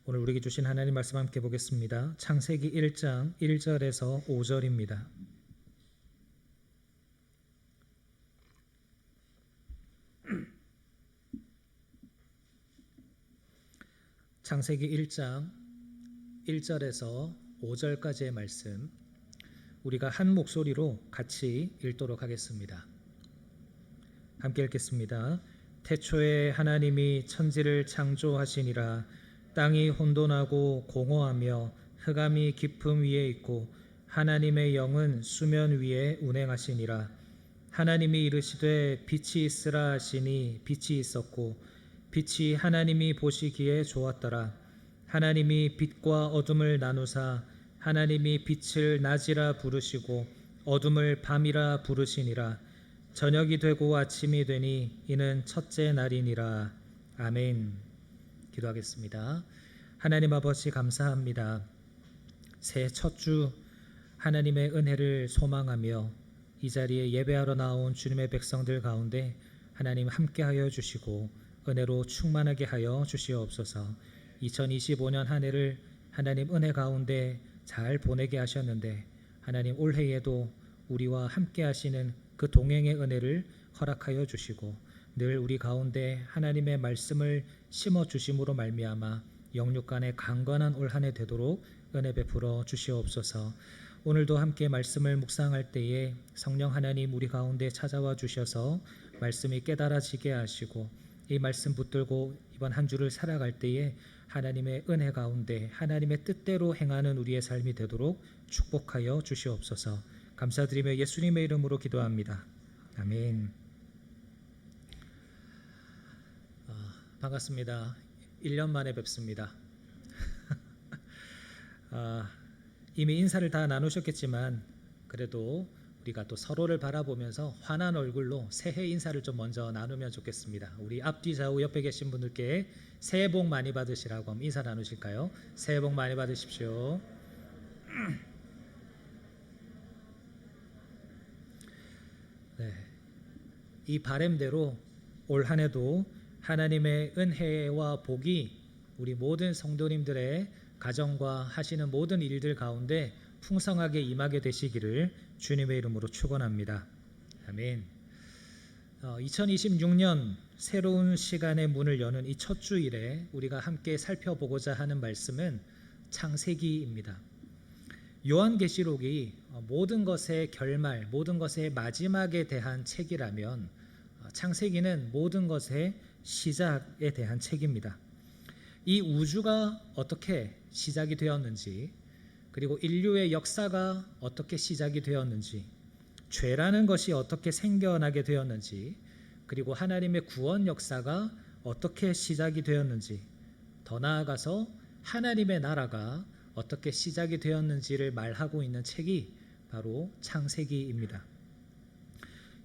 오늘 우리에게 주신 하나님 말씀 함께 보겠습니다. 창세기 1장 1절에서 5절입니다. 창세기 1장 1절에서 5절까지의 말씀 우리가 한 목소리로 같이 읽도록 하겠습니다. 함께 읽겠습니다. 태초에 하나님이 천지를 창조하시니라. 땅이 혼돈하고 공허하며 흑암이 깊음 위에 있고 하나님의 영은 수면 위에 운행하시니라. 하나님이 이르시되 빛이 있으라 하시니 빛이 있었고 빛이 하나님이 보시기에 좋았더라. 하나님이 빛과 어둠을 나누사 하나님이 빛을 낮이라 부르시고 어둠을 밤이라 부르시니라. 저녁이 되고 아침이 되니 이는 첫째 날이니라. 아멘. 기도하겠습니다. 하나님 아버지 감사합니다. 새해 첫 주 하나님의 은혜를 소망하며 이 자리에 예배하러 나온 주님의 백성들 가운데 하나님 함께하여 주시고 은혜로 충만하게 하여 주시옵소서. 2025년 한 해를 하나님 은혜 가운데 잘 보내게 하셨는데 하나님 올해에도 우리와 함께 하시는 그 동행의 은혜를 허락하여 주시고 늘 우리 가운데 하나님의 말씀을 심어 주심으로 말미암아 영육 간에 강건한 올 한 해 되도록 은혜 베풀어 주시옵소서. 오늘도 함께 말씀을 묵상할 때에 성령 하나님 우리 가운데 찾아와 주셔서 말씀이 깨달아지게 하시고 이 말씀 붙들고 이번 한 주를 살아갈 때에 하나님의 은혜 가운데 하나님의 뜻대로 행하는 우리의 삶이 되도록 축복하여 주시옵소서. 감사드리며 예수님의 이름으로 기도합니다. 아멘. 반갑습니다. 1년 만에 뵙습니다. 이미 인사를 다 나누셨겠지만 그래도 우리가 또 서로를 바라보면서 환한 얼굴로 새해 인사를 좀 먼저 나누면 좋겠습니다. 우리 앞뒤 좌우 옆에 계신 분들께 새해 복 많이 받으시라고 한번 인사 나누실까요? 새해 복 많이 받으십시오. 네, 이 바램대로 올 한 해도 하나님의 은혜와 복이 우리 모든 성도님들의 가정과 하시는 모든 일들 가운데 풍성하게 임하게 되시기를 주님의 이름으로 축원합니다. 아멘. 2026년 새로운 시간의 문을 여는 이 첫 주일에 우리가 함께 살펴보고자 하는 말씀은 창세기입니다. 요한계시록이 모든 것의 결말, 모든 것의 마지막에 대한 책이라면 창세기는 모든 것의 시작에 대한 책입니다. 이 우주가 어떻게 시작이 되었는지, 그리고 인류의 역사가 어떻게 시작이 되었는지, 죄라는 것이 어떻게 생겨나게 되었는지, 그리고 하나님의 구원 역사가 어떻게 시작이 되었는지, 더 나아가서 하나님의 나라가 어떻게 시작이 되었는지를 말하고 있는 책이 바로 창세기입니다.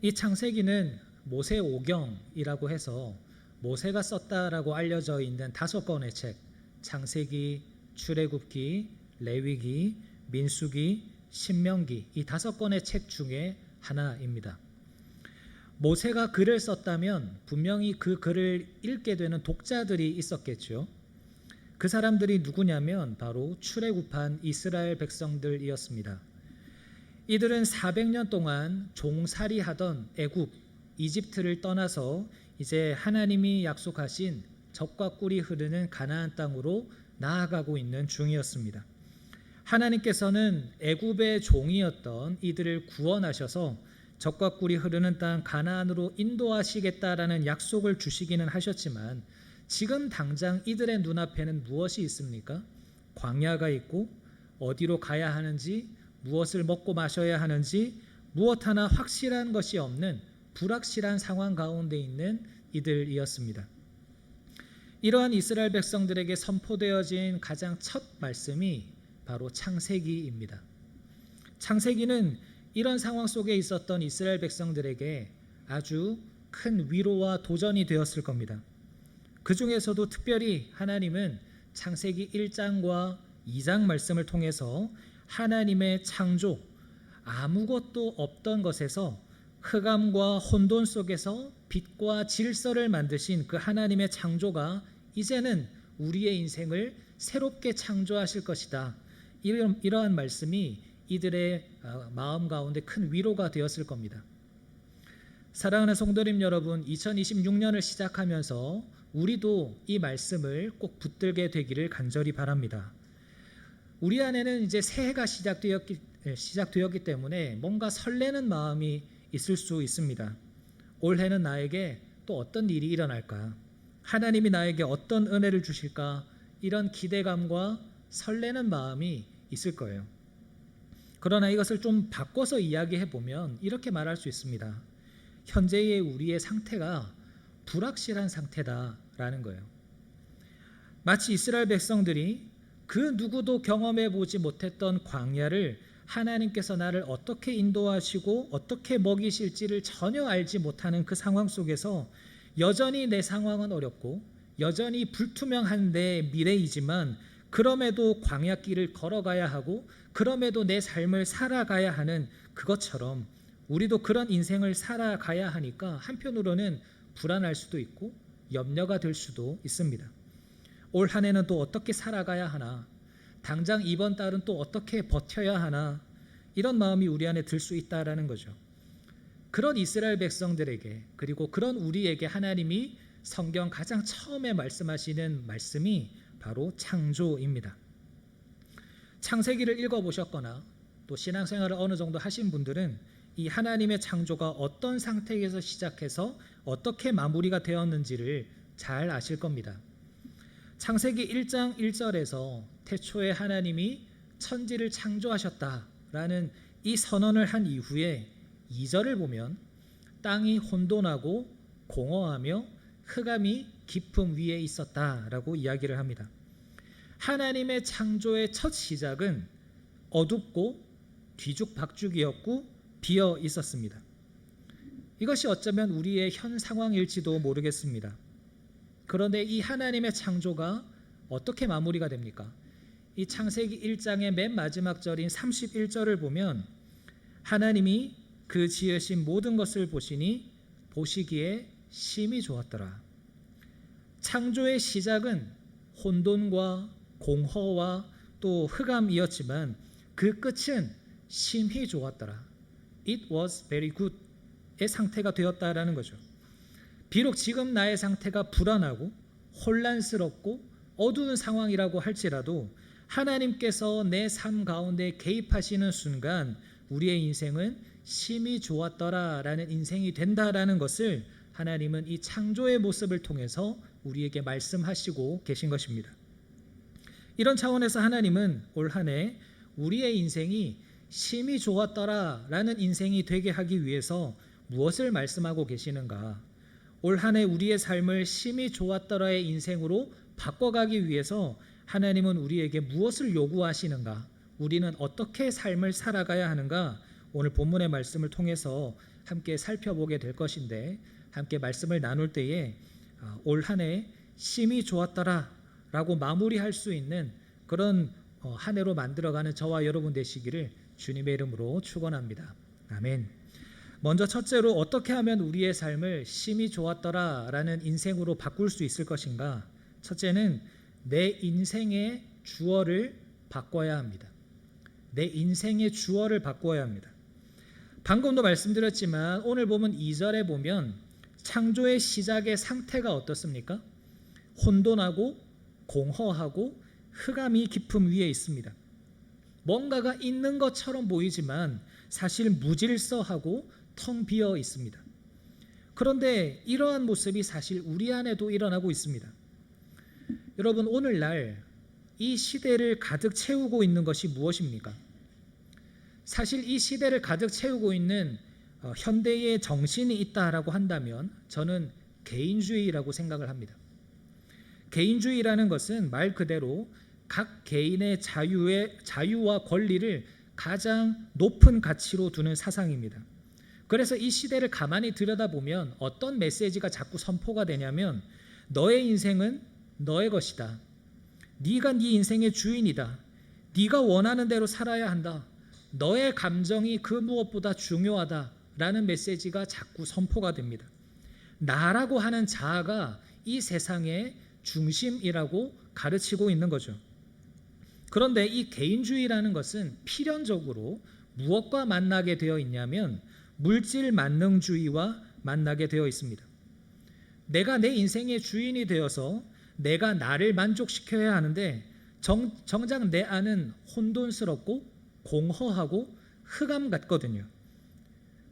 이 창세기는 모세오경이라고 해서 모세가 썼다라고 알려져 있는 5권의 책, 창세기, 출애굽기, 레위기, 민수기, 신명기, 이 5권의 책 중에 하나입니다. 모세가 글을 썼다면 분명히 그 글을 읽게 되는 독자들이 있었겠죠. 그 사람들이 누구냐면 바로 출애굽한 이스라엘 백성들이었습니다. 이들은 400년 동안 종살이하던 애굽, 이집트를 떠나서 이제 하나님이 약속하신 젖과 꿀이 흐르는 가나안 땅으로 나아가고 있는 중이었습니다. 하나님께서는 애굽의 종이었던 이들을 구원하셔서 젖과 꿀이 흐르는 땅 가나안으로 인도하시겠다라는 약속을 주시기는 하셨지만 지금 당장 이들의 눈앞에는 무엇이 있습니까? 광야가 있고 어디로 가야 하는지, 무엇을 먹고 마셔야 하는지 무엇 하나 확실한 것이 없는 불확실한 상황 가운데 있는 이들이었습니다. 이러한 이스라엘 백성들에게 선포되어진 가장 첫 말씀이 바로 창세기입니다. 창세기는 이런 상황 속에 있었던 이스라엘 백성들에게 아주 큰 위로와 도전이 되었을 겁니다. 그 중에서도 특별히 하나님은 창세기 1장과 2장 말씀을 통해서 하나님의 창조, 아무것도 없던 것에서 흑암과 혼돈 속에서 빛과 질서를 만드신 그 하나님의 창조가 이제는 우리의 인생을 새롭게 창조하실 것이다. 이러한 말씀이 이들의 마음 가운데 큰 위로가 되었을 겁니다. 사랑하는 성도님 여러분, 2026년을 시작하면서 우리도 이 말씀을 꼭 붙들게 되기를 간절히 바랍니다. 우리 안에는 이제 새해가 시작되었기 때문에 뭔가 설레는 마음이 있을 수 있습니다. 올해는 나에게 또 어떤 일이 일어날까? 하나님이 나에게 어떤 은혜를 주실까? 이런 기대감과 설레는 마음이 있을 거예요. 그러나 이것을 좀 바꿔서 이야기해 보면 이렇게 말할 수 있습니다. 현재의 우리의 상태가 불확실한 상태다라는 거예요. 마치 이스라엘 백성들이 그 누구도 경험해 보지 못했던 광야를 하나님께서 나를 어떻게 인도하시고 어떻게 먹이실지를 전혀 알지 못하는 그 상황 속에서 여전히 내 상황은 어렵고 여전히 불투명한 내 미래이지만 그럼에도 광야길을 걸어가야 하고 그럼에도 내 삶을 살아가야 하는 그것처럼 우리도 그런 인생을 살아가야 하니까 한편으로는 불안할 수도 있고 염려가 될 수도 있습니다. 올 한 해는 또 어떻게 살아가야 하나? 당장 이번 달은 또 어떻게 버텨야 하나? 이런 마음이 우리 안에 들 수 있다라는 거죠. 그런 이스라엘 백성들에게 그리고 그런 우리에게 하나님이 성경 가장 처음에 말씀하시는 말씀이 바로 창조입니다. 창세기를 읽어보셨거나 또 신앙생활을 어느 정도 하신 분들은 이 하나님의 창조가 어떤 상태에서 시작해서 어떻게 마무리가 되었는지를 잘 아실 겁니다. 창세기 1장 1절에서 태초에 하나님이 천지를 창조하셨다라는 이 선언을 한 이후에 2절을 보면 땅이 혼돈하고 공허하며 흑암이 깊음 위에 있었다라고 이야기를 합니다. 하나님의 창조의 첫 시작은 어둡고 뒤죽박죽이었고 비어 있었습니다. 이것이 어쩌면 우리의 현 상황일지도 모르겠습니다. 그런데 이 하나님의 창조가 어떻게 마무리가 됩니까? 이 창세기 1장의 맨 마지막 절인 31절을 보면 하나님이 그 지으신 모든 것을 보시니 보시기에 심히 좋았더라. 창조의 시작은 혼돈과 공허와 또 흑암이었지만 그 끝은 심히 좋았더라. It was very good의 상태가 되었다라는 거죠. 비록 지금 나의 상태가 불안하고 혼란스럽고 어두운 상황이라고 할지라도 하나님께서 내 삶 가운데 개입하시는 순간 우리의 인생은 심히 좋았더라라는 인생이 된다라는 것을 하나님은 이 창조의 모습을 통해서 우리에게 말씀하시고 계신 것입니다. 이런 차원에서 하나님은 올 한 해 우리의 인생이 심히 좋았더라라는 인생이 되게 하기 위해서 무엇을 말씀하고 계시는가? 올 한 해 우리의 삶을 심히 좋았더라의 인생으로 바꿔가기 위해서 하나님은 우리에게 무엇을 요구하시는가? 우리는 어떻게 삶을 살아가야 하는가? 오늘 본문의 말씀을 통해서 함께 살펴보게 될 것인데 함께 말씀을 나눌 때에 올 한 해 심히 좋았더라라고 마무리할 수 있는 그런 한 해로 만들어가는 저와 여러분 되시기를 주님의 이름으로 축원합니다. 아멘. 먼저 첫째로 어떻게 하면 우리의 삶을 심히 좋았더라라는 인생으로 바꿀 수 있을 것인가? 첫째는 내 인생의 주어를 바꿔야 합니다. 내 인생의 주어를 바꿔야 합니다. 방금도 말씀드렸지만 오늘 보면 2절에 보면 창조의 시작의 상태가 어떻습니까? 혼돈하고 공허하고 흑암이 깊음 위에 있습니다. 뭔가가 있는 것처럼 보이지만 사실 무질서하고 텅 비어 있습니다. 그런데 이러한 모습이 사실 우리 안에도 일어나고 있습니다. 여러분, 오늘날 이 시대를 가득 채우고 있는 것이 무엇입니까? 사실 이 시대를 가득 채우고 있는 현대의 정신이 있다라고 한다면 저는 개인주의라고 생각을 합니다. 개인주의라는 것은 말 그대로 각 개인의 자유와 권리를 가장 높은 가치로 두는 사상입니다. 그래서 이 시대를 가만히 들여다보면 어떤 메시지가 자꾸 선포가 되냐면 너의 인생은 너의 것이다. 네가 네 인생의 주인이다. 네가 원하는 대로 살아야 한다. 너의 감정이 그 무엇보다 중요하다라는 메시지가 자꾸 선포가 됩니다. 나라고 하는 자아가 이 세상의 중심이라고 가르치고 있는 거죠. 그런데 이 개인주의라는 것은 필연적으로 무엇과 만나게 되어 있냐면 물질 만능주의와 만나게 되어 있습니다. 내가 내 인생의 주인이 되어서 내가 나를 만족시켜야 하는데 정작 내 안은 혼돈스럽고 공허하고 흑암 같거든요.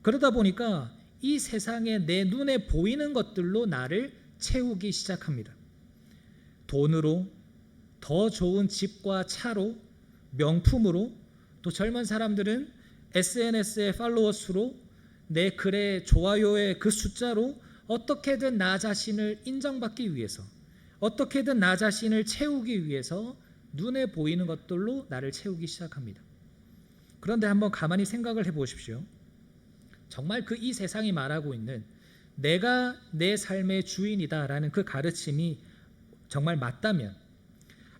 그러다 보니까 이 세상에 내 눈에 보이는 것들로 나를 채우기 시작합니다. 돈으로, 더 좋은 집과 차로, 명품으로, 또 젊은 사람들은 SNS의 팔로워 수로, 내 글의 좋아요의 그 숫자로 어떻게든 나 자신을 인정받기 위해서, 어떻게든 나 자신을 채우기 위해서 눈에 보이는 것들로 나를 채우기 시작합니다. 그런데 한번 가만히 생각을 해보십시오. 정말 그 이 세상이 말하고 있는 내가 내 삶의 주인이다라는 그 가르침이 정말 맞다면,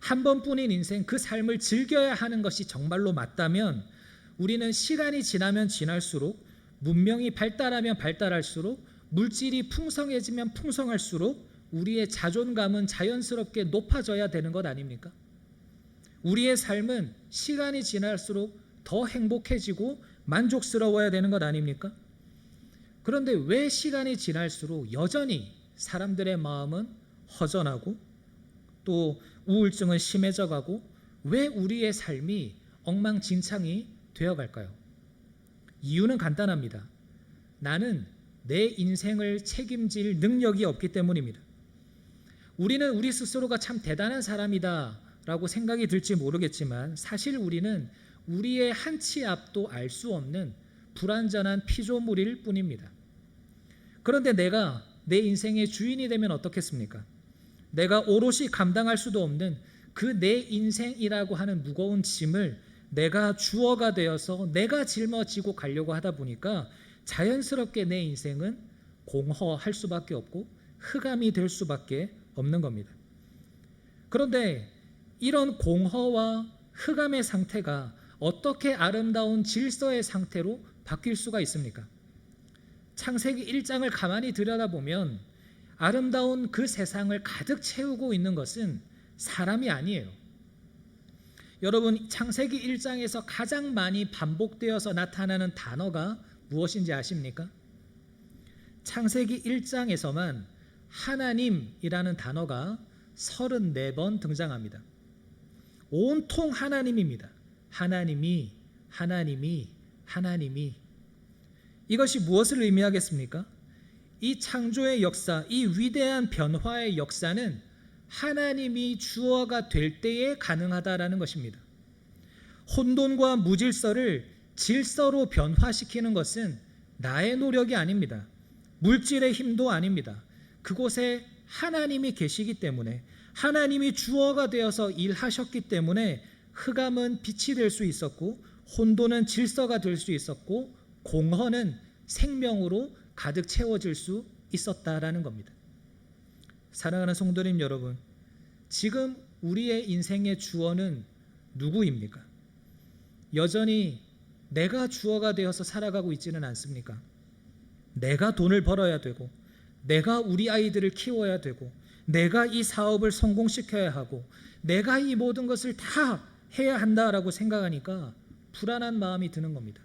한 번뿐인 인생 그 삶을 즐겨야 하는 것이 정말로 맞다면, 우리는 시간이 지나면 지날수록, 문명이 발달하면 발달할수록, 물질이 풍성해지면 풍성할수록 우리의 자존감은 자연스럽게 높아져야 되는 것 아닙니까? 우리의 삶은 시간이 지날수록 더 행복해지고 만족스러워야 되는 것 아닙니까? 그런데 왜 시간이 지날수록 여전히 사람들의 마음은 허전하고 또 우울증은 심해져 가고 왜 우리의 삶이 엉망진창이 되어갈까요? 이유는 간단합니다. 나는 내 인생을 책임질 능력이 없기 때문입니다. 우리는 우리 스스로가 참 대단한 사람이다 라고 생각이 들지 모르겠지만 사실 우리는 우리의 한 치 앞도 알 수 없는 불완전한 피조물일 뿐입니다. 그런데 내가 내 인생의 주인이 되면 어떻겠습니까? 내가 오롯이 감당할 수도 없는 그 내 인생이라고 하는 무거운 짐을 내가 주어가 되어서 내가 짊어지고 가려고 하다 보니까 자연스럽게 내 인생은 공허할 수밖에 없고 흑암이 될 수밖에 없는 겁니다. 그런데 이런 공허와 흑암의 상태가 어떻게 아름다운 질서의 상태로 바뀔 수가 있습니까? 창세기 1장을 가만히 들여다보면 아름다운 그 세상을 가득 채우고 있는 것은 사람이 아니에요. 여러분, 창세기 1장에서 가장 많이 반복되어서 나타나는 단어가 무엇인지 아십니까? 창세기 1장에서만 하나님이라는 단어가 34번 등장합니다. 온통 하나님입니다. 하나님이. 이것이 무엇을 의미하겠습니까? 이 창조의 역사, 이 위대한 변화의 역사는 하나님이 주어가 될 때에 가능하다라는 것입니다. 혼돈과 무질서를 질서로 변화시키는 것은 나의 노력이 아닙니다. 물질의 힘도 아닙니다. 그곳에 하나님이 계시기 때문에, 하나님이 주어가 되어서 일하셨기 때문에 흑암은 빛이 될 수 있었고 혼돈은 질서가 될 수 있었고 공허는 생명으로 가득 채워질 수 있었다라는 겁니다. 사랑하는 성도님 여러분, 지금 우리의 인생의 주어는 누구입니까? 여전히 내가 주어가 되어서 살아가고 있지는 않습니까? 내가 돈을 벌어야 되고, 내가 우리 아이들을 키워야 되고, 내가 이 사업을 성공시켜야 하고, 내가 이 모든 것을 다 해야 한다라고 생각하니까 불안한 마음이 드는 겁니다.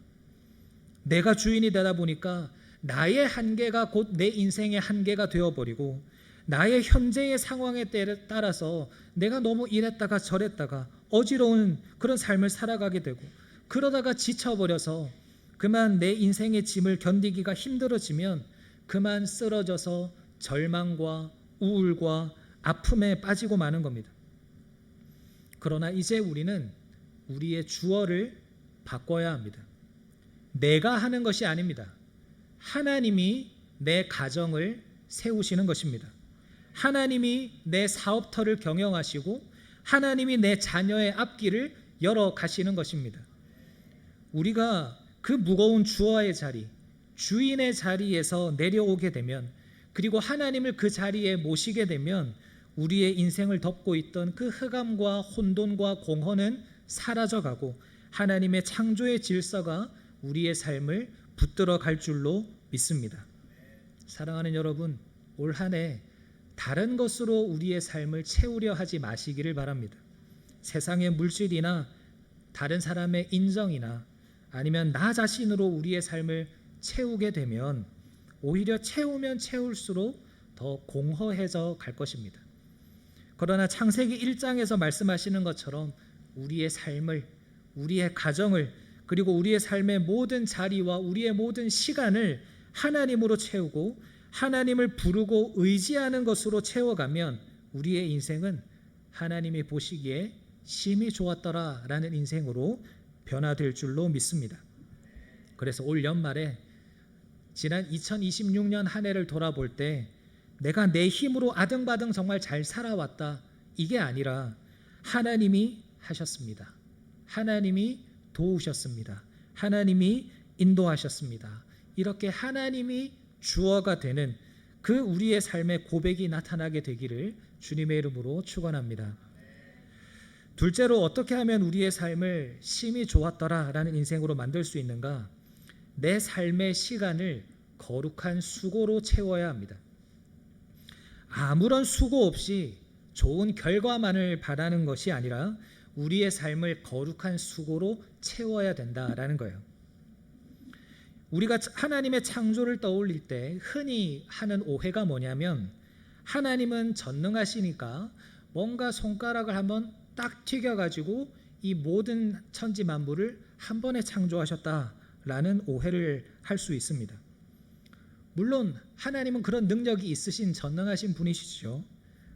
내가 주인이 되다 보니까 나의 한계가 곧 내 인생의 한계가 되어버리고, 나의 현재의 상황에 따라서 내가 너무 이랬다가 저랬다가 어지러운 그런 삶을 살아가게 되고, 그러다가 지쳐버려서 그만 내 인생의 짐을 견디기가 힘들어지면 그만 쓰러져서 절망과 우울과 아픔에 빠지고 마는 겁니다. 그러나 이제 우리는 우리의 주어를 바꿔야 합니다. 내가 하는 것이 아닙니다. 하나님이 내 가정을 세우시는 것입니다. 하나님이 내 사업터를 경영하시고 하나님이 내 자녀의 앞길을 열어 가시는 것입니다. 우리가 그 무거운 주어의 자리, 주인의 자리에서 내려오게 되면, 그리고 하나님을 그 자리에 모시게 되면 우리의 인생을 덮고 있던 그 흑암과 혼돈과 공허는 사라져가고 하나님의 창조의 질서가 우리의 삶을 붙들어 갈 줄로 믿습니다. 사랑하는 여러분, 올 한 해 다른 것으로 우리의 삶을 채우려 하지 마시기를 바랍니다. 세상의 물질이나 다른 사람의 인정이나 아니면 나 자신으로 우리의 삶을 채우게 되면 오히려 채우면 채울수록 더 공허해져 갈 것입니다. 그러나 창세기 1장에서 말씀하시는 것처럼 우리의 삶을, 우리의 가정을, 그리고 우리의 삶의 모든 자리와 우리의 모든 시간을 하나님으로 채우고 하나님을 부르고 의지하는 것으로 채워가면 우리의 인생은 하나님이 보시기에 심히 좋았더라 라는 인생으로 변화될 줄로 믿습니다. 그래서 올 연말에 지난 2026년 한 해를 돌아볼 때 내가 내 힘으로 아등바등 정말 잘 살아왔다, 이게 아니라 하나님이 하셨습니다. 하나님이 도우셨습니다. 하나님이 인도하셨습니다. 이렇게 하나님이 주어가 되는 그 우리의 삶의 고백이 나타나게 되기를 주님의 이름으로 축원합니다. 둘째로, 어떻게 하면 우리의 삶을 심히 좋았더라라는 인생으로 만들 수 있는가? 내 삶의 시간을 거룩한 수고로 채워야 합니다. 아무런 수고 없이 좋은 결과만을 바라는 것이 아니라 우리의 삶을 거룩한 수고로 채워야 된다라는 거예요. 우리가 하나님의 창조를 떠올릴 때 흔히 하는 오해가 뭐냐면, 하나님은 전능하시니까 뭔가 손가락을 한번 딱 튀겨가지고 이 모든 천지 만물을 한 번에 창조하셨다라는 오해를 할 수 있습니다. 물론 하나님은 그런 능력이 있으신 전능하신 분이시죠.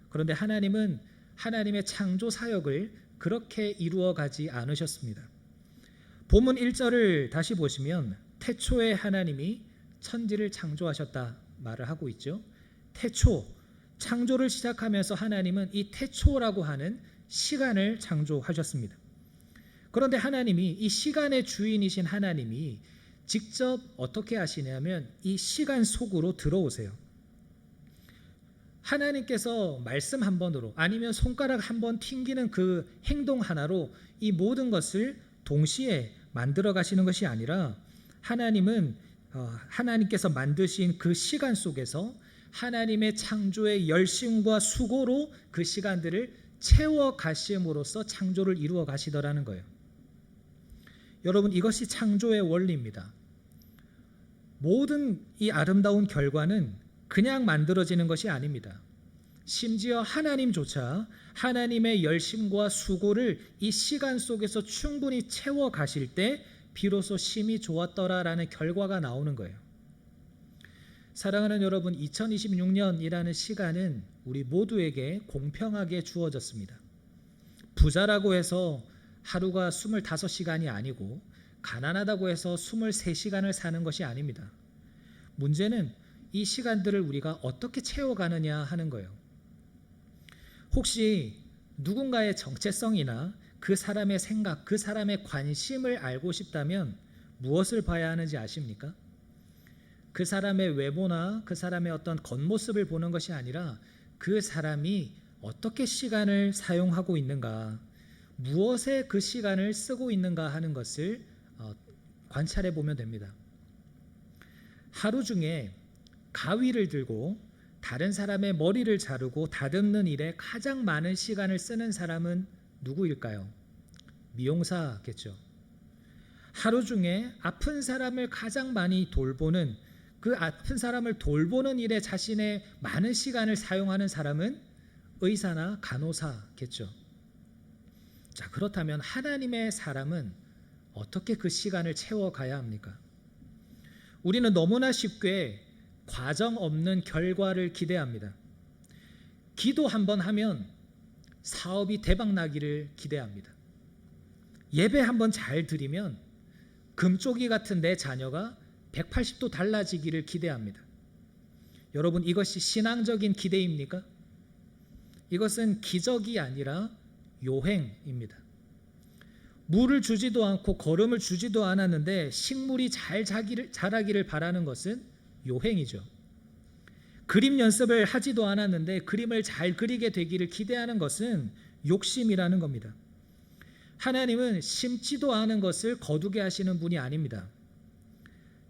그런데 하나님은 하나님의 창조 사역을 그렇게 이루어 가지 않으셨습니다. 본문 1절을 다시 보시면 태초에 하나님이 천지를 창조하셨다 말을 하고 있죠. 태초, 창조를 시작하면서 하나님은 이 태초라고 하는 시간을 창조하셨습니다. 그런데 하나님이, 이 시간의 주인이신 하나님이 직접 어떻게 하시냐면 이 시간 속으로 들어오세요. 하나님께서 말씀 한 번으로 아니면 손가락 한 번 튕기는 그 행동 하나로 이 모든 것을 동시에 만들어 가시는 것이 아니라, 하나님은 하나님께서 만드신 그 시간 속에서 하나님의 창조의 열심과 수고로 그 시간들을 채워 가심으로써 창조를 이루어 가시더라는 거예요. 여러분, 이것이 창조의 원리입니다. 모든 이 아름다운 결과는 그냥 만들어지는 것이 아닙니다. 심지어 하나님조차 하나님의 열심과 수고를 이 시간 속에서 충분히 채워 가실 때 비로소 심히 좋았더라라는 결과가 나오는 거예요. 사랑하는 여러분, 2026년이라는 시간은 우리 모두에게 공평하게 주어졌습니다. 부자라고 해서 하루가 25시간이 아니고 가난하다고 해서 23시간을 사는 것이 아닙니다. 문제는 이 시간들을 우리가 어떻게 채워가느냐 하는 거예요. 혹시 누군가의 정체성이나 그 사람의 생각, 그 사람의 관심을 알고 싶다면 무엇을 봐야 하는지 아십니까? 그 사람의 외모나 그 사람의 어떤 겉모습을 보는 것이 아니라 그 사람이 어떻게 시간을 사용하고 있는가, 무엇에 그 시간을 쓰고 있는가 하는 것을 관찰해 보면 됩니다. 하루 중에 가위를 들고 다른 사람의 머리를 자르고 다듬는 일에 가장 많은 시간을 쓰는 사람은 누구일까요? 미용사겠죠. 하루 중에 아픈 사람을 가장 많이 돌보는, 그 아픈 사람을 돌보는 일에 자신의 많은 시간을 사용하는 사람은 의사나 간호사겠죠. 자, 그렇다면 하나님의 사람은 어떻게 그 시간을 채워가야 합니까? 우리는 너무나 쉽게 과정 없는 결과를 기대합니다. 기도 한번 하면 사업이 대박 나기를 기대합니다. 예배 한번 잘 드리면 금쪽이 같은 내 자녀가 180도 달라지기를 기대합니다. 여러분, 이것이 신앙적인 기대입니까? 이것은 기적이 아니라 요행입니다. 물을 주지도 않고 거름을 주지도 않았는데 식물이 잘 자라기를 바라는 것은 요행이죠. 그림 연습을 하지도 않았는데 그림을 잘 그리게 되기를 기대하는 것은 욕심이라는 겁니다. 하나님은 심지도 않은 것을 거두게 하시는 분이 아닙니다.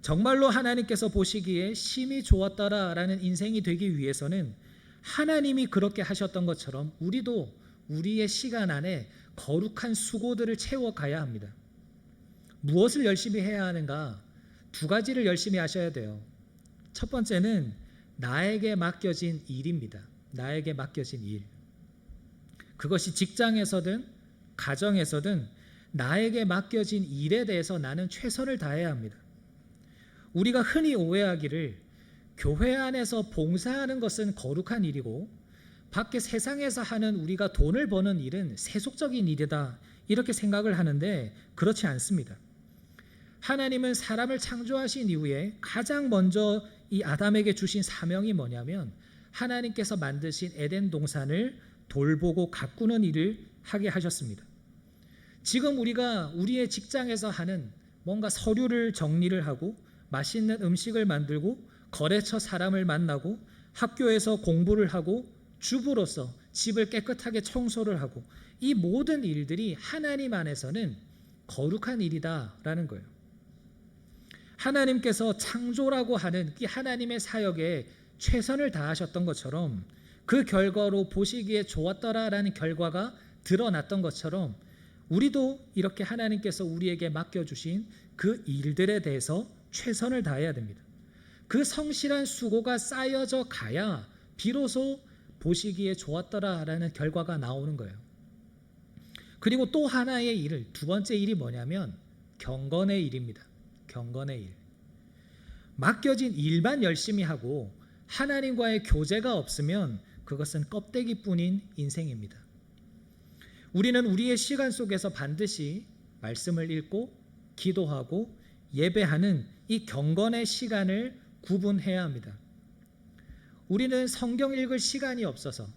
정말로 하나님께서 보시기에 심히 좋았다라는 인생이 되기 위해서는 하나님이 그렇게 하셨던 것처럼 우리도 우리의 시간 안에 거룩한 수고들을 채워가야 합니다. 무엇을 열심히 해야 하는가? 두 가지를 열심히 하셔야 돼요. 첫 번째는 나에게 맡겨진 일입니다. 나에게 맡겨진 일. 그것이 직장에서든 가정에서든 나에게 맡겨진 일에 대해서 나는 최선을 다해야 합니다. 우리가 흔히 오해하기를 교회 안에서 봉사하는 것은 거룩한 일이고 밖에 세상에서 하는 우리가 돈을 버는 일은 세속적인 일이다, 이렇게 생각을 하는데 그렇지 않습니다. 하나님은 사람을 창조하신 이후에 가장 먼저 이 아담에게 주신 사명이 뭐냐면 하나님께서 만드신 에덴 동산을 돌보고 가꾸는 일을 하게 하셨습니다. 지금 우리가 우리의 직장에서 하는 뭔가 서류를 정리를 하고 맛있는 음식을 만들고 거래처 사람을 만나고 학교에서 공부를 하고 주부로서 집을 깨끗하게 청소를 하고, 이 모든 일들이 하나님 안에서는 거룩한 일이다라는 거예요. 하나님께서 창조라고 하는 이 하나님의 사역에 최선을 다하셨던 것처럼 그 결과로 보시기에 좋았더라라는 결과가 드러났던 것처럼 우리도 이렇게 하나님께서 우리에게 맡겨주신 그 일들에 대해서 최선을 다해야 됩니다. 그 성실한 수고가 쌓여져 가야 비로소 보시기에 좋았더라라는 결과가 나오는 거예요. 그리고 또 하나의 일을, 두 번째 일이 뭐냐면 경건의 일입니다. 경건의 일. 맡겨진 일만 열심히 하고 하나님과의 교제가 없으면 그것은 껍데기뿐인 인생입니다. 우리는 우리의 시간 속에서 반드시 말씀을 읽고 기도하고 예배하는 이 경건의 시간을 구분해야 합니다. 우리는 성경 읽을 시간이 없어서,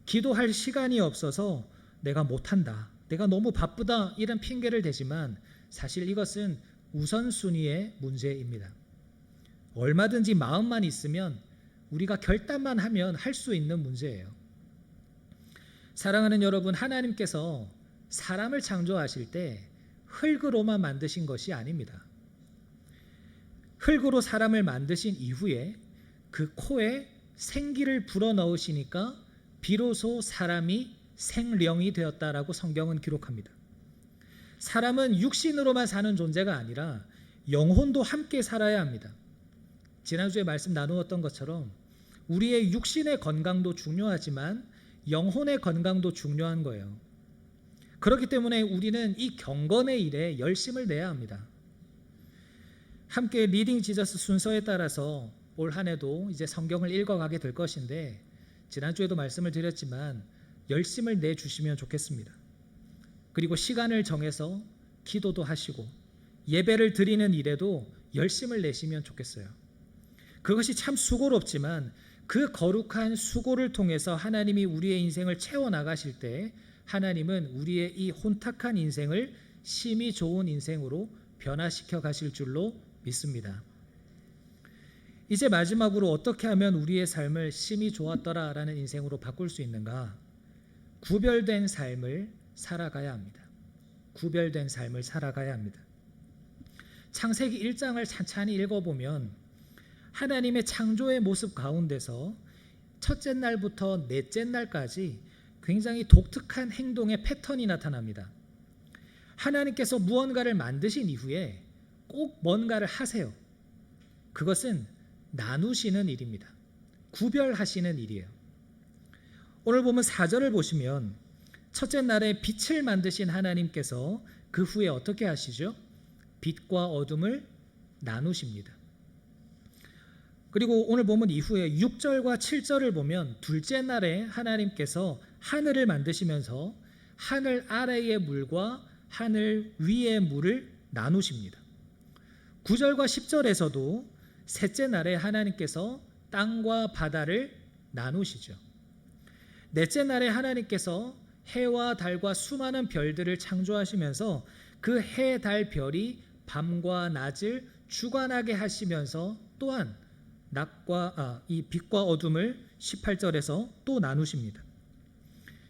기도할 시간이 없어서 내가 못한다, 내가 너무 바쁘다, 이런 핑계를 대지만 사실 이것은 우선순위의 문제입니다. 얼마든지 마음만 있으면, 우리가 결단만 하면 할 수 있는 문제예요. 사랑하는 여러분, 하나님께서 사람을 창조하실 때 흙으로만 만드신 것이 아닙니다. 흙으로 사람을 만드신 이후에 그 코에 생기를 불어넣으시니까 비로소 사람이 생령이 되었다라고 성경은 기록합니다. 사람은 육신으로만 사는 존재가 아니라 영혼도 함께 살아야 합니다. 지난주에 말씀 나누었던 것처럼 우리의 육신의 건강도 중요하지만 영혼의 건강도 중요한 거예요. 그렇기 때문에 우리는 이 경건의 일에 열심을 내야 합니다. 함께 리딩 지저스 순서에 따라서 올 한 해도 이제 성경을 읽어가게 될 것인데, 지난주에도 말씀을 드렸지만 열심을 내주시면 좋겠습니다. 그리고 시간을 정해서 기도도 하시고 예배를 드리는 일에도 열심을 내시면 좋겠어요. 그것이 참 수고롭지만 그 거룩한 수고를 통해서 하나님이 우리의 인생을 채워나가실 때 하나님은 우리의 이 혼탁한 인생을 심히 좋은 인생으로 변화시켜 가실 줄로 믿습니다. 이제 마지막으로 어떻게 하면 우리의 삶을 심히 좋았더라라는 인생으로 바꿀 수 있는가? 구별된 삶을 살아가야 합니다. 구별된 삶을 살아가야 합니다. 창세기 1장을 찬찬히 읽어보면 하나님의 창조의 모습 가운데서 첫째 날부터 넷째 날까지 굉장히 독특한 행동의 패턴이 나타납니다. 하나님께서 무언가를 만드신 이후에 꼭 뭔가를 하세요. 그것은 나누시는 일입니다. 구별하시는 일이에요. 오늘 보면 4절을 보시면 첫째 날에 빛을 만드신 하나님께서 그 후에 어떻게 하시죠? 빛과 어둠을 나누십니다. 그리고 오늘 보면 이후에 6절과 7절을 보면 둘째 날에 하나님께서 하늘을 만드시면서 하늘 아래의 물과 하늘 위의 물을 나누십니다. 9절과 10절에서도 셋째 날에 하나님께서 땅과 바다를 나누시죠. 넷째 날에 하나님께서 해와 달과 수많은 별들을 창조하시면서 그 해, 달, 별이 밤과 낮을 주관하게 하시면서 또한 이 빛과 어둠을 18절에서 또 나누십니다.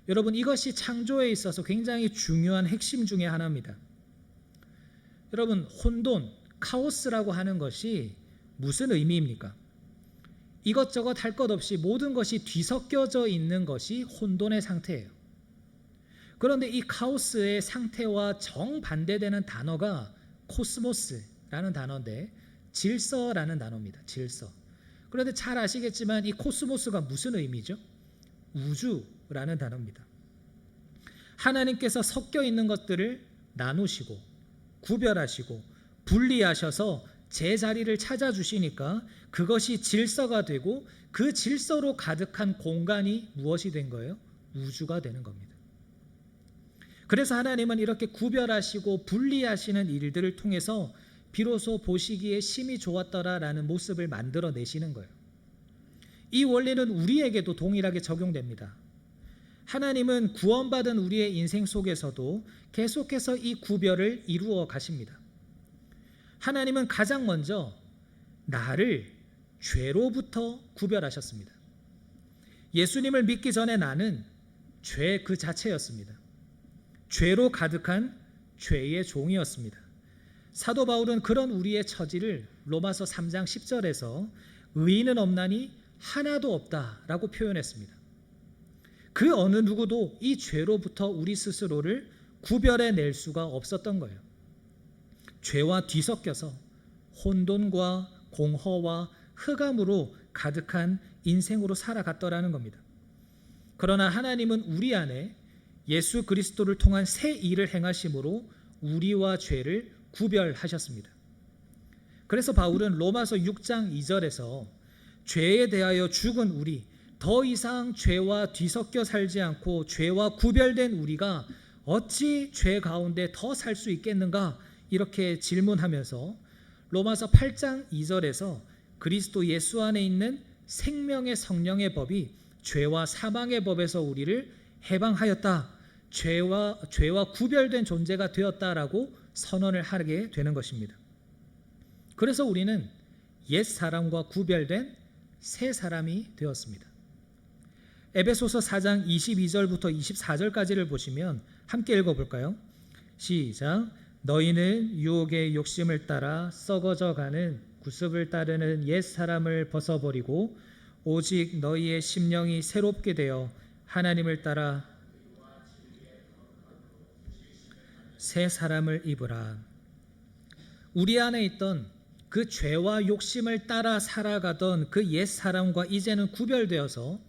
여러분, 이것이 창조에 있어서 굉장히 중요한 핵심 중에 하나입니다. 여러분, 혼돈, 카오스라고 하는 것이 무슨 의미입니까? 이것저것 할 것 없이 모든 것이 뒤섞여져 있는 것이 혼돈의 상태예요. 그런데 이 카오스의 상태와 정반대되는 단어가 코스모스라는 단어인데 질서라는 단어입니다. 질서. 그런데 잘 아시겠지만 이 코스모스가 무슨 의미죠? 우주라는 단어입니다. 하나님께서 섞여 있는 것들을 나누시고 구별하시고 분리하셔서 제자리를 찾아주시니까 그것이 질서가 되고 그 질서로 가득한 공간이 무엇이 된 거예요? 우주가 되는 겁니다. 그래서 하나님은 이렇게 구별하시고 분리하시는 일들을 통해서 비로소 보시기에 심히 좋았더라라는 모습을 만들어내시는 거예요. 이 원리는 우리에게도 동일하게 적용됩니다. 하나님은 구원받은 우리의 인생 속에서도 계속해서 이 구별을 이루어 가십니다. 하나님은 가장 먼저 나를 죄로부터 구별하셨습니다. 예수님을 믿기 전에 나는 죄 그 자체였습니다. 죄로 가득한 죄의 종이었습니다. 사도 바울은 그런 우리의 처지를 로마서 3장 10절에서 의인은 없나니 하나도 없다라고 표현했습니다. 그 어느 누구도 이 죄로부터 우리 스스로를 구별해낼 수가 없었던 거예요. 죄와 뒤섞여서 혼돈과 공허와 흑암으로 가득한 인생으로 살아갔더라는 겁니다. 그러나 하나님은 우리 안에 예수 그리스도를 통한 새 일을 행하심으로 우리와 죄를 구별하셨습니다. 그래서 바울은 로마서 6장 2절에서 죄에 대하여 죽은 우리, 더 이상 죄와 뒤섞여 살지 않고 죄와 구별된 우리가 어찌 죄 가운데 더 살 수 있겠는가 이렇게 질문하면서 로마서 8장 2절에서 그리스도 예수 안에 있는 생명의 성령의 법이 죄와 사망의 법에서 우리를 해방하였다. 죄와 구별된 존재가 되었다라고 선언을 하게 되는 것입니다. 그래서 우리는 옛 사람과 구별된 새 사람이 되었습니다. 에베소서 4장 22절부터 24절까지를 보시면 함께 읽어볼까요? 시작. 너희는 유혹의 욕심을 따라 썩어져 가는 구습을 따르는 옛 사람을 벗어버리고 오직 너희의 심령이 새롭게 되어 하나님을 따라 새 사람을 입으라. 우리 안에 있던 그 죄와 욕심을 따라 살아가던 그 옛 사람과 이제는 구별되어서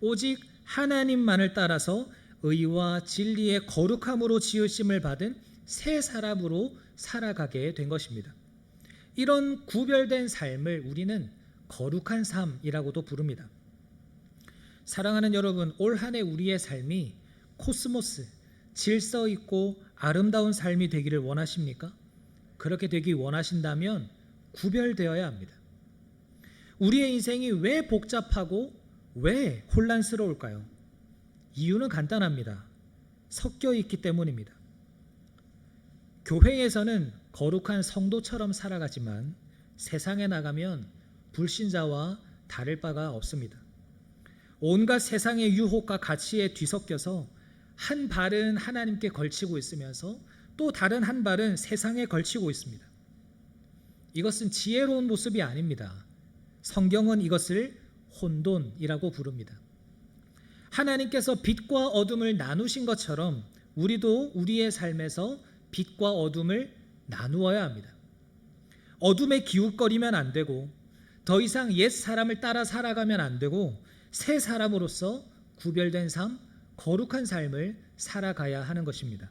오직 하나님만을 따라서 의와 진리의 거룩함으로 지으심을 받은 새 사람으로 살아가게 된 것입니다. 이런 구별된 삶을 우리는 거룩한 삶이라고도 부릅니다. 사랑하는 여러분, 올 한 해 우리의 삶이 코스모스, 질서 있고 아름다운 삶이 되기를 원하십니까? 그렇게 되기 원하신다면 구별되어야 합니다. 우리의 인생이 왜 복잡하고 왜 혼란스러울까요? 이유는 간단합니다. 섞여 있기 때문입니다. 교회에서는 거룩한 성도처럼 살아가지만 세상에 나가면 불신자와 다를 바가 없습니다. 온갖 세상의 유혹과 가치에 뒤섞여서 한 발은 하나님께 걸치고 있으면서 또 다른 한 발은 세상에 걸치고 있습니다. 이것은 지혜로운 모습이 아닙니다. 성경은 이것을 혼돈이라고 부릅니다. 하나님께서 빛과 어둠을 나누신 것처럼 우리도 우리의 삶에서 빛과 어둠을 나누어야 합니다. 어둠에 기웃거리면 안 되고 더 이상 옛 사람을 따라 살아가면 안 되고 새 사람으로서 구별된 삶, 거룩한 삶을 살아가야 하는 것입니다.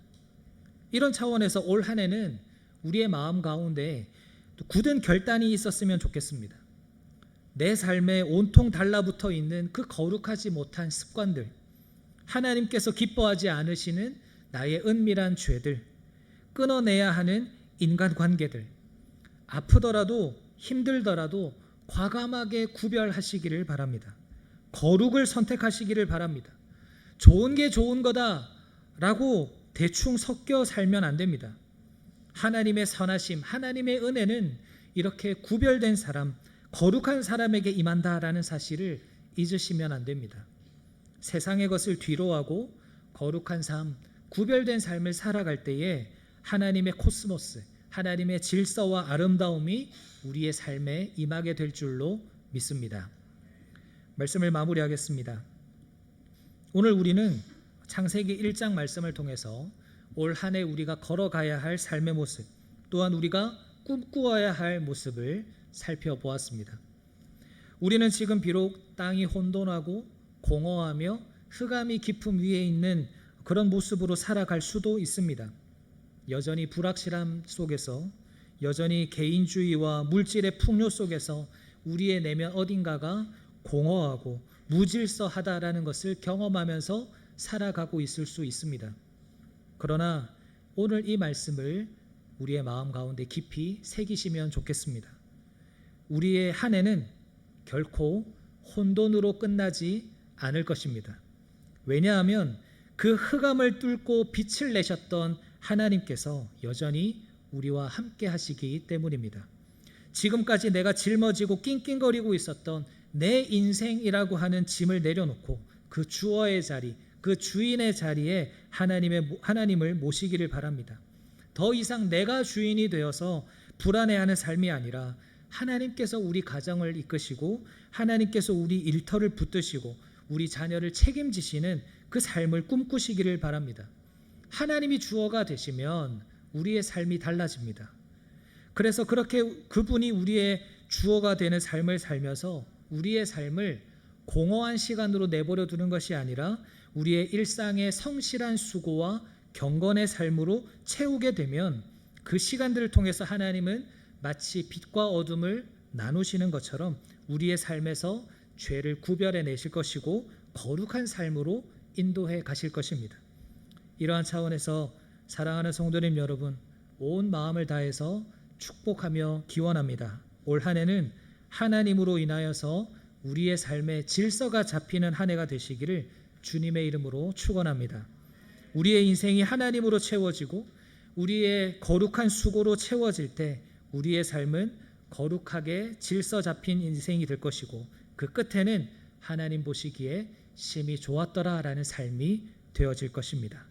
이런 차원에서 올 한 해는 우리의 마음 가운데 굳은 결단이 있었으면 좋겠습니다. 내 삶에 온통 달라붙어 있는 그 거룩하지 못한 습관들, 하나님께서 기뻐하지 않으시는 나의 은밀한 죄들, 끊어내야 하는 인간관계들, 아프더라도 힘들더라도 과감하게 구별하시기를 바랍니다. 거룩을 선택하시기를 바랍니다. 좋은 게 좋은 거다라고 대충 섞여 살면 안 됩니다. 하나님의 선하심, 하나님의 은혜는 이렇게 구별된 사람, 거룩한 사람에게 임한다라는 사실을 잊으시면 안 됩니다. 세상의 것을 뒤로하고 거룩한 삶, 구별된 삶을 살아갈 때에 하나님의 코스모스, 하나님의 질서와 아름다움이 우리의 삶에 임하게 될 줄로 믿습니다. 말씀을 마무리하겠습니다. 오늘 우리는 창세기 1장 말씀을 통해서 올 한 해 우리가 걸어가야 할 삶의 모습, 또한 우리가 꿈꾸어야 할 모습을 살펴보았습니다. 우리는 지금 비록 땅이 혼돈하고 공허하며 흑암이 깊음 위에 있는 그런 모습으로 살아갈 수도 있습니다. 여전히 불확실함 속에서, 여전히 개인주의와 물질의 풍요 속에서 우리의 내면 어딘가가 공허하고 무질서하다라는 것을 경험하면서 살아가고 있을 수 있습니다. 그러나 오늘 이 말씀을 우리의 마음 가운데 깊이 새기시면 좋겠습니다. 우리의 한 해는 결코 혼돈으로 끝나지 않을 것입니다. 왜냐하면 그 흑암을 뚫고 빛을 내셨던 하나님께서 여전히 우리와 함께 하시기 때문입니다. 지금까지 내가 жил머지고 낑낑거리고 있었던 내 인생이라고 하는 짐을 내려놓고 그 주어의 자리, 그 주인의 자리에 하나님을 모시기를 바랍니다. 더 이상 내가 주인이 되어서 불안해하는 삶이 아니라 하나님께서 우리 가정을 이끄시고 하나님께서 우리 일터를 붙드시고 우리 자녀를 책임지시는 그 삶을 꿈꾸시기를 바랍니다. 하나님이 주어가 되시면 우리의 삶이 달라집니다. 그래서 그렇게 그분이 우리의 주어가 되는 삶을 살면서 우리의 삶을 공허한 시간으로 내버려 두는 것이 아니라 우리의 일상의 성실한 수고와 경건의 삶으로 채우게 되면 그 시간들을 통해서 하나님은 마치 빛과 어둠을 나누시는 것처럼 우리의 삶에서 죄를 구별해 내실 것이고 거룩한 삶으로 인도해 가실 것입니다. 이러한 차원에서 사랑하는 성도님 여러분, 온 마음을 다해서 축복하며 기원합니다. 올 한 해는 하나님으로 인하여서 우리의 삶에 질서가 잡히는 한 해가 되시기를 주님의 이름으로 축원합니다. 우리의 인생이 하나님으로 채워지고 우리의 거룩한 수고로 채워질 때 우리의 삶은 거룩하게 질서 잡힌 인생이 될 것이고 그 끝에는 하나님 보시기에 심히 좋았더라라는 삶이 되어질 것입니다.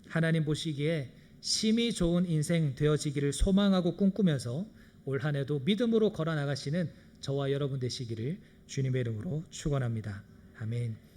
하나님 보시기에 심히 좋은 인생 되어지기를 소망하고 꿈꾸면서 올 한 해도 믿음으로 걸어 나가시는 저와 여러분 되시기를 주님의 이름으로 축원합니다. 아멘.